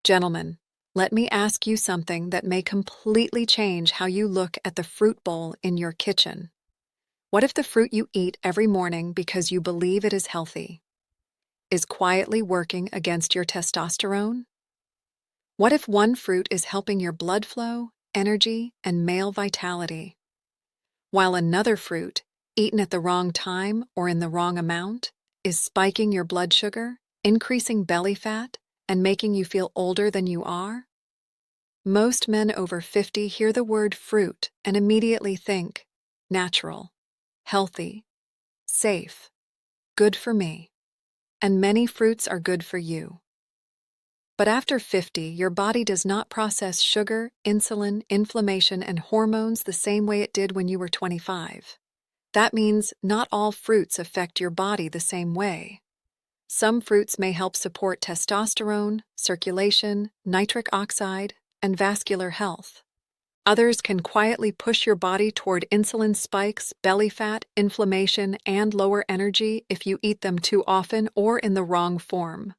Gentlemen, let me ask you something that may completely change how you look at the fruit bowl in your kitchen. What if the fruit you eat every morning because you believe it is healthy is quietly working against your testosterone? What if one fruit is helping your blood flow, energy, and male vitality, while another fruit, eaten at the wrong time or in the wrong amount, is spiking your blood sugar, increasing belly fat, and making you feel older than you are? Most men over 50 hear the word fruit and immediately think natural, healthy, safe, good for me, and many fruits are good for you. But after 50, your body does not process sugar, insulin, inflammation, and hormones the same way it did when you were 25. That means not all fruits affect your body the same way. Some fruits may help support testosterone, circulation, nitric oxide, and vascular health. Others can quietly push your body toward insulin spikes, belly fat, inflammation, and lower energy if you eat them too often or in the wrong form.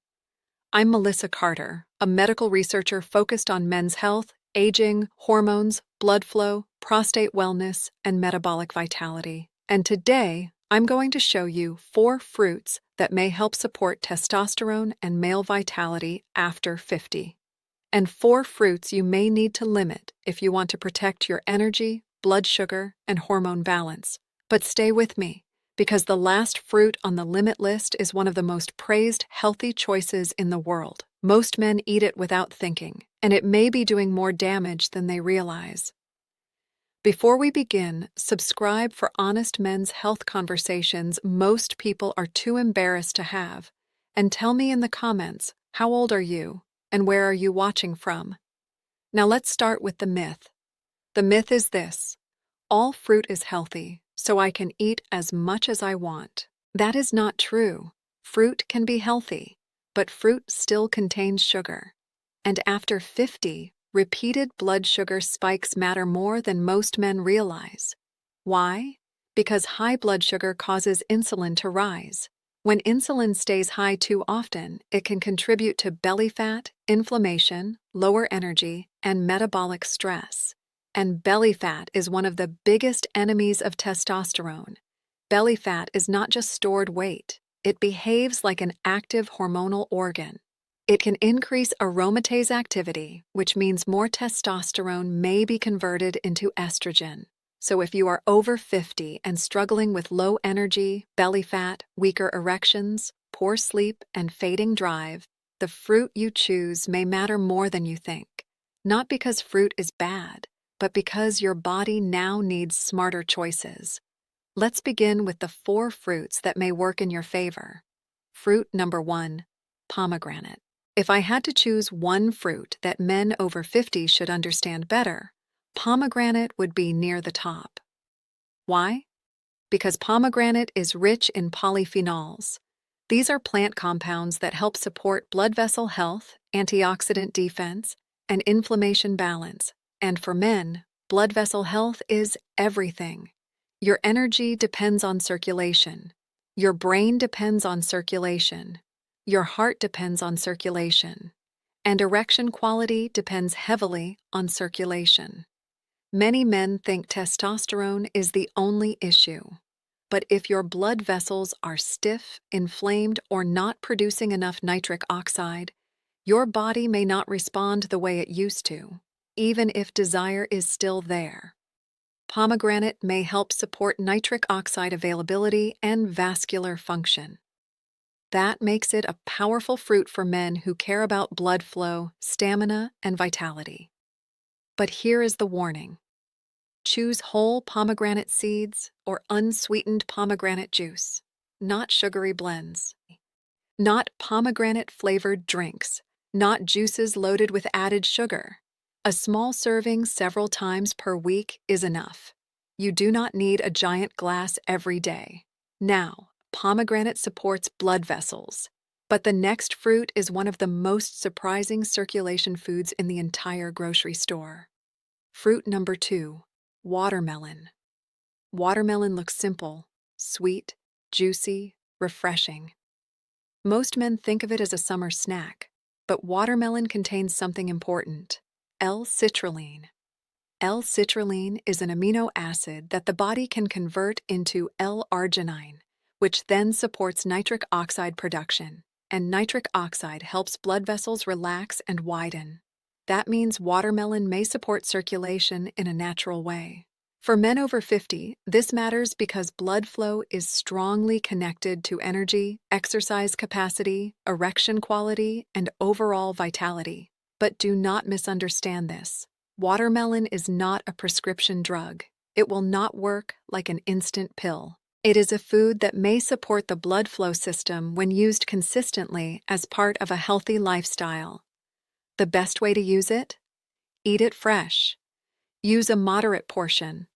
I'm Melissa Carter, a medical researcher focused on men's health, aging, hormones, blood flow, prostate wellness, and metabolic vitality. And today, I'm going to show you 4 fruits that may help support testosterone and male vitality after 50. And 4 fruits you may need to limit if you want to protect your energy, blood sugar, and hormone balance. But stay with me, because the last fruit on the limit list is one of the most praised healthy choices in the world. Most men eat it without thinking, and it may be doing more damage than they realize. Before we begin, subscribe for honest men's health conversations most people are too embarrassed to have. And tell me in the comments, how old are you, and where are you watching from? Now let's start with the myth. The myth is this: all fruit is healthy, so I can eat as much as I want. That is not true. Fruit can be healthy, but fruit still contains sugar. And after 50, repeated blood sugar spikes matter more than most men realize. Why? Because high blood sugar causes insulin to rise. When insulin stays high too often, it can contribute to belly fat, inflammation, lower energy, and metabolic stress. And belly fat is one of the biggest enemies of testosterone. Belly fat is not just stored weight. It behaves like an active hormonal organ. It can increase aromatase activity, which means more testosterone may be converted into estrogen. So if you are over 50 and struggling with low energy, belly fat, weaker erections, poor sleep, and fading drive, the fruit you choose may matter more than you think. Not because fruit is bad, but because your body now needs smarter choices. Let's begin with the 4 fruits that may work in your favor. Fruit number 1, pomegranate. If I had to choose one fruit that men over 50 should understand better, pomegranate would be near the top. Why? Because pomegranate is rich in polyphenols. These are plant compounds that help support blood vessel health, antioxidant defense, and inflammation balance. And for men, blood vessel health is everything. Your energy depends on circulation. Your brain depends on circulation. Your heart depends on circulation. And erection quality depends heavily on circulation. Many men think testosterone is the only issue. But if your blood vessels are stiff, inflamed, or not producing enough nitric oxide, your body may not respond the way it used to, even if desire is still there. Pomegranate may help support nitric oxide availability and vascular function. That makes it a powerful fruit for men who care about blood flow, stamina, and vitality. But here is the warning. Choose whole pomegranate seeds or unsweetened pomegranate juice, not sugary blends. Not pomegranate-flavored drinks, not juices loaded with added sugar. A small serving several times per week is enough. You do not need a giant glass every day. Now, pomegranate supports blood vessels, but the next fruit is one of the most surprising circulation foods in the entire grocery store. Fruit number 2, watermelon. Watermelon looks simple, sweet, juicy, refreshing. Most men think of it as a summer snack, but watermelon contains something important: L-citrulline. L-citrulline is an amino acid that the body can convert into L-arginine, which then supports nitric oxide production, and nitric oxide helps blood vessels relax and widen. That means watermelon may support circulation in a natural way. For men over 50, this matters because blood flow is strongly connected to energy, exercise capacity, erection quality, and overall vitality. But do not misunderstand this. Watermelon is not a prescription drug. It will not work like an instant pill. It is a food that may support the blood flow system when used consistently as part of a healthy lifestyle. The best way to use it? Eat it fresh. Use a moderate portion.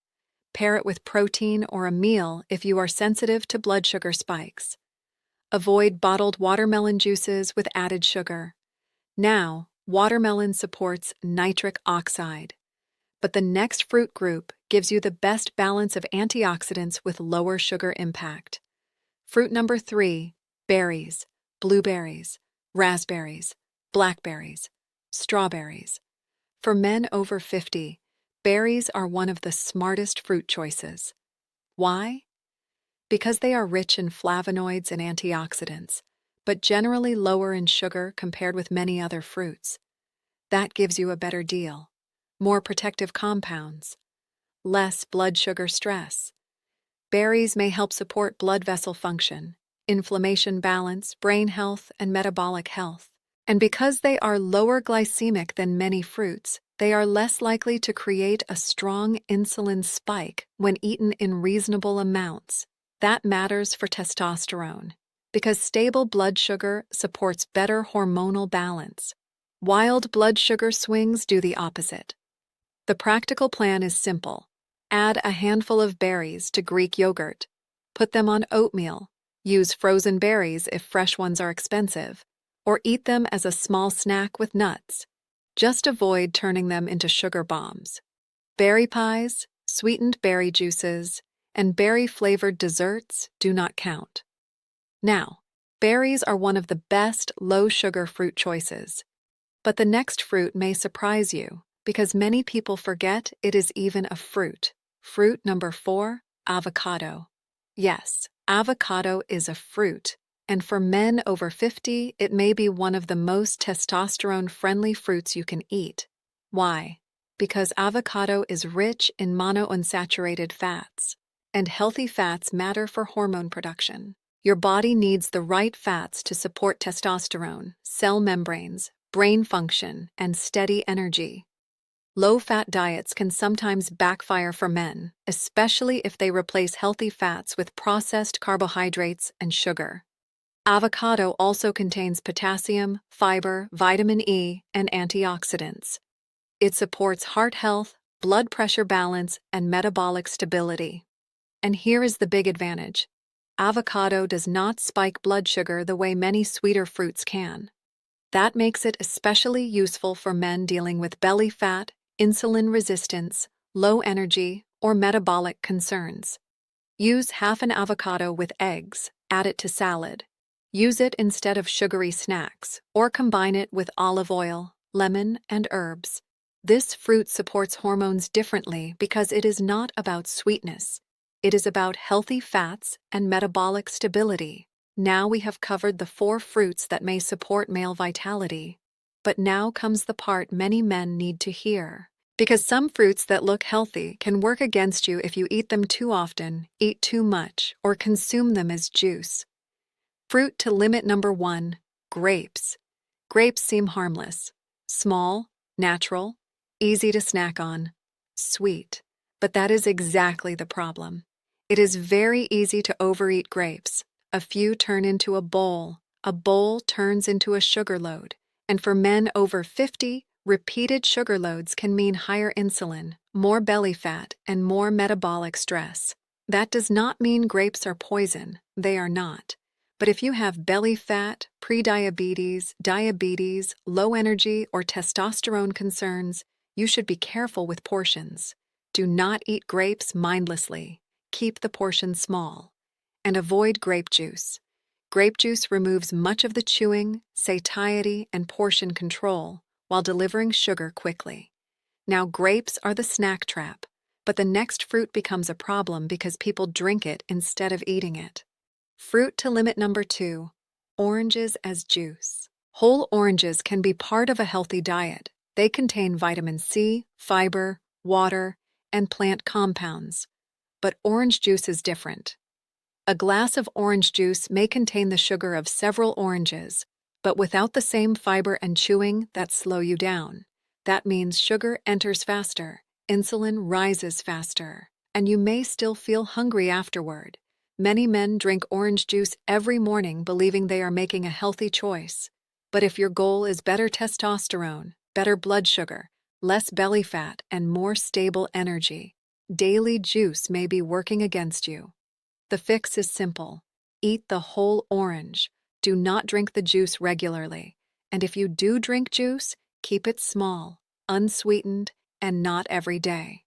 Pair it with protein or a meal if you are sensitive to blood sugar spikes. Avoid bottled watermelon juices with added sugar. Now, watermelon supports nitric oxide. But the next fruit group gives you the best balance of antioxidants with lower sugar impact. Fruit number 3, berries, blueberries, raspberries, blackberries, strawberries. For men over 50, berries are one of the smartest fruit choices. Why? Because they are rich in flavonoids and antioxidants, but generally lower in sugar compared with many other fruits. That gives you a better deal. More protective compounds. Less blood sugar stress. Berries may help support blood vessel function, inflammation balance, brain health, and metabolic health. And because they are lower glycemic than many fruits, they are less likely to create a strong insulin spike when eaten in reasonable amounts. That matters for testosterone, because stable blood sugar supports better hormonal balance. Wild blood sugar swings do the opposite. The practical plan is simple. Add a handful of berries to Greek yogurt. Put them on oatmeal. Use frozen berries if fresh ones are expensive, or eat them as a small snack with nuts. Just avoid turning them into sugar bombs. Berry pies, sweetened berry juices, and berry-flavored desserts do not count. Now, berries are one of the best low-sugar fruit choices. But the next fruit may surprise you, because many people forget it is even a fruit. Fruit number 4, avocado. Yes, avocado is a fruit, and for men over 50, it may be one of the most testosterone-friendly fruits you can eat. Why? Because avocado is rich in monounsaturated fats, and healthy fats matter for hormone production. Your body needs the right fats to support testosterone, cell membranes, brain function, and steady energy. Low-fat diets can sometimes backfire for men, especially if they replace healthy fats with processed carbohydrates and sugar. Avocado also contains potassium, fiber, vitamin E, and antioxidants. It supports heart health, blood pressure balance, and metabolic stability. And here is the big advantage. Avocado does not spike blood sugar the way many sweeter fruits can. That makes it especially useful for men dealing with belly fat, insulin resistance, low energy, or metabolic concerns. Use half an avocado with eggs, add it to salad. Use it instead of sugary snacks, or combine it with olive oil, lemon, and herbs. This fruit supports hormones differently because it is not about sweetness. It is about healthy fats and metabolic stability. Now we have covered the 4 fruits that may support male vitality. But now comes the part many men need to hear. Because some fruits that look healthy can work against you if you eat them too often, eat too much, or consume them as juice. Fruit to limit number 1, grapes. Grapes seem harmless. Small, natural, easy to snack on, sweet. But that is exactly the problem. It is very easy to overeat grapes. A few turn into a bowl turns into a sugar load, and for men over 50, repeated sugar loads can mean higher insulin, more belly fat, and more metabolic stress. That does not mean grapes are poison. They are not. But if you have belly fat, prediabetes, diabetes, low energy, or testosterone concerns, you should be careful with portions. Do not eat grapes mindlessly. Keep the portion small. And avoid grape juice. Grape juice removes much of the chewing, satiety, and portion control while delivering sugar quickly. Now, grapes are the snack trap, but the next fruit becomes a problem because people drink it instead of eating it. Fruit to limit number 2, oranges as juice. Whole oranges can be part of a healthy diet. They contain vitamin C, fiber, water, and plant compounds. But orange juice is different. A glass of orange juice may contain the sugar of several oranges, but without the same fiber and chewing that slow you down. That means sugar enters faster, insulin rises faster, and you may still feel hungry afterward. Many men drink orange juice every morning believing they are making a healthy choice. But if your goal is better testosterone, better blood sugar, less belly fat, and more stable energy, daily juice may be working against you. The fix is simple. Eat the whole orange. Do not drink the juice regularly. And if you do drink juice, keep it small, unsweetened, and not every day.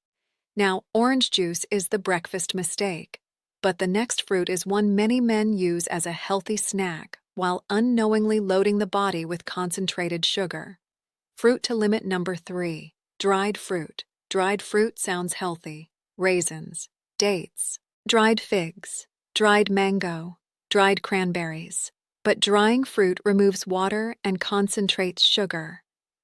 Now, orange juice is the breakfast mistake. But the next fruit is one many men use as a healthy snack while unknowingly loading the body with concentrated sugar. Fruit to limit number 3, dried fruit. Dried fruit sounds healthy. Raisins, dates, dried figs, dried mango, dried cranberries. But drying fruit removes water and concentrates sugar.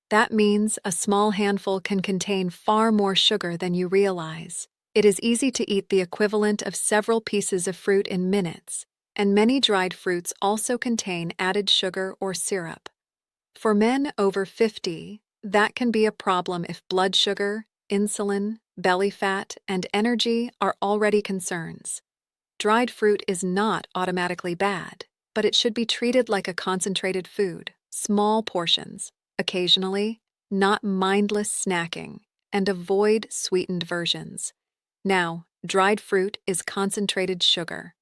That means a small handful can contain far more sugar than you realize. It is easy to eat the equivalent of several pieces of fruit in minutes, and many dried fruits also contain added sugar or syrup. For men over 50, that can be a problem if blood sugar, insulin, belly fat, and energy are already concerns. Dried fruit is not automatically bad, but it should be treated like a concentrated food, small portions, occasionally, not mindless snacking, and avoid sweetened versions. Now, dried fruit is concentrated sugar,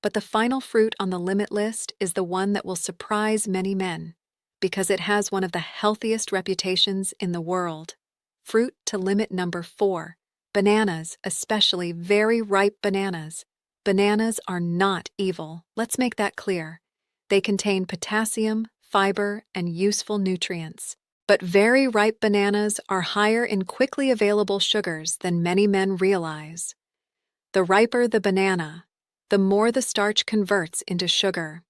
but the final fruit on the limit list is the one that will surprise many men, because it has one of the healthiest reputations in the world. Fruit to limit number 4, bananas, especially very ripe bananas. Bananas are not evil, let's make that clear. They contain potassium, fiber, and useful nutrients. But very ripe bananas are higher in quickly available sugars than many men realize. The riper the banana, the more the starch converts into sugar.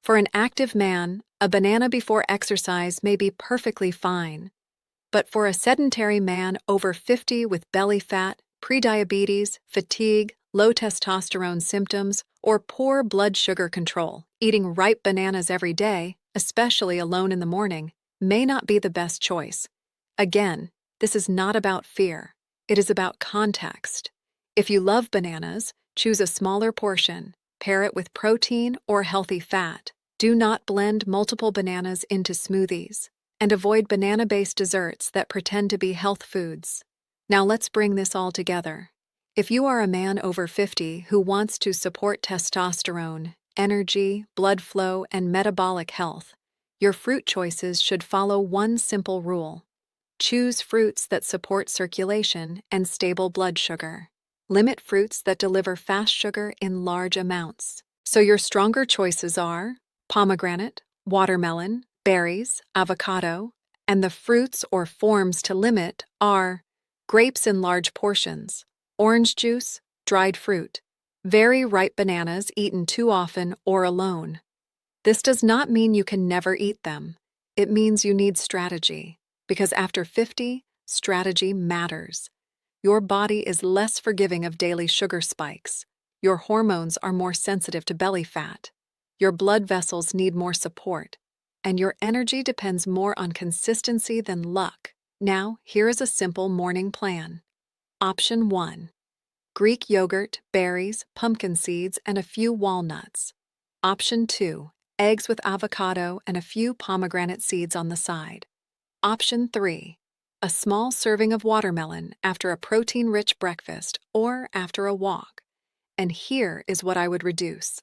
For an active man, a banana before exercise may be perfectly fine. But for a sedentary man over 50 with belly fat, prediabetes, fatigue, low testosterone symptoms, or poor blood sugar control, eating ripe bananas every day, especially alone in the morning, may not be the best choice. Again, this is not about fear. It is about context. If you love bananas, choose a smaller portion, pair it with protein or healthy fat. Do not blend multiple bananas into smoothies, and avoid banana-based desserts that pretend to be health foods. Now let's bring this all together. If you are a man over 50 who wants to support testosterone, energy, blood flow, and metabolic health, your fruit choices should follow one simple rule. Choose fruits that support circulation and stable blood sugar. Limit fruits that deliver fast sugar in large amounts. So your stronger choices are pomegranate, watermelon, berries, avocado, and the fruits or forms to limit are grapes in large portions, orange juice, dried fruit, very ripe bananas eaten too often or alone. This does not mean you can never eat them. It means you need strategy, because after 50, strategy matters. Your body is less forgiving of daily sugar spikes. Your hormones are more sensitive to belly fat. Your blood vessels need more support, and your energy depends more on consistency than luck. Now, here is a simple morning plan. Option 1. Greek yogurt, berries, pumpkin seeds, and a few walnuts. Option 2. Eggs with avocado and a few pomegranate seeds on the side. Option 3. A small serving of watermelon after a protein-rich breakfast or after a walk. And here is what I would reduce.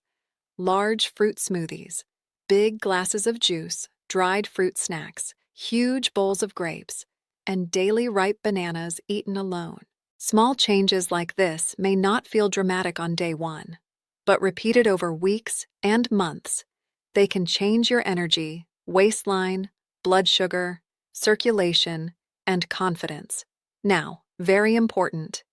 Large fruit smoothies, big glasses of juice, dried fruit snacks, huge bowls of grapes, and daily ripe bananas eaten alone. Small changes like this may not feel dramatic on day 1, but repeated over weeks and months, they can change your energy, waistline, blood sugar, circulation, and confidence. Now, very important,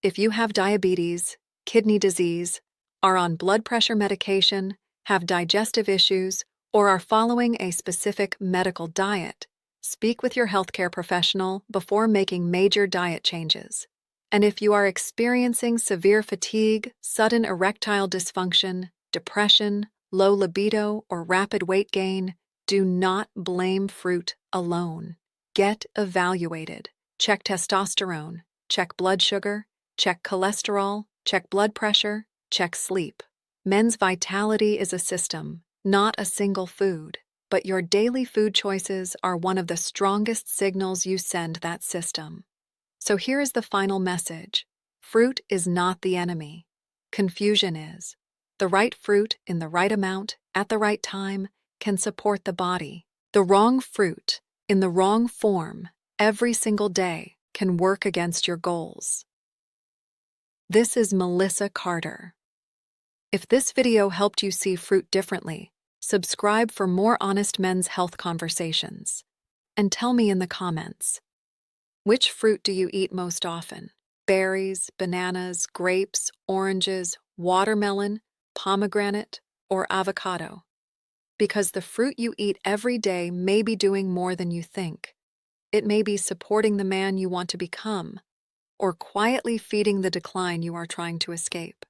if you have diabetes, kidney disease, are on blood pressure medication, have digestive issues, or are following a specific medical diet, speak with your healthcare professional before making major diet changes. And if you are experiencing severe fatigue, sudden erectile dysfunction, depression, low libido, or rapid weight gain, do not blame fruit alone. Get evaluated. Check testosterone, check blood sugar, check cholesterol, check blood pressure, check sleep. Men's vitality is a system, not a single food, but your daily food choices are one of the strongest signals you send that system. So here is the final message. Fruit is not the enemy. Confusion is. The right fruit in the right amount, at the right time, can support the body. The wrong fruit, in the wrong form, every single day, can work against your goals. This is Melissa Carter. If this video helped you see fruit differently, subscribe for more honest men's health conversations. And tell me in the comments, which fruit do you eat most often? Berries, bananas, grapes, oranges, watermelon, pomegranate, or avocado? Because the fruit you eat every day may be doing more than you think. It may be supporting the man you want to become, or quietly feeding the decline you are trying to escape.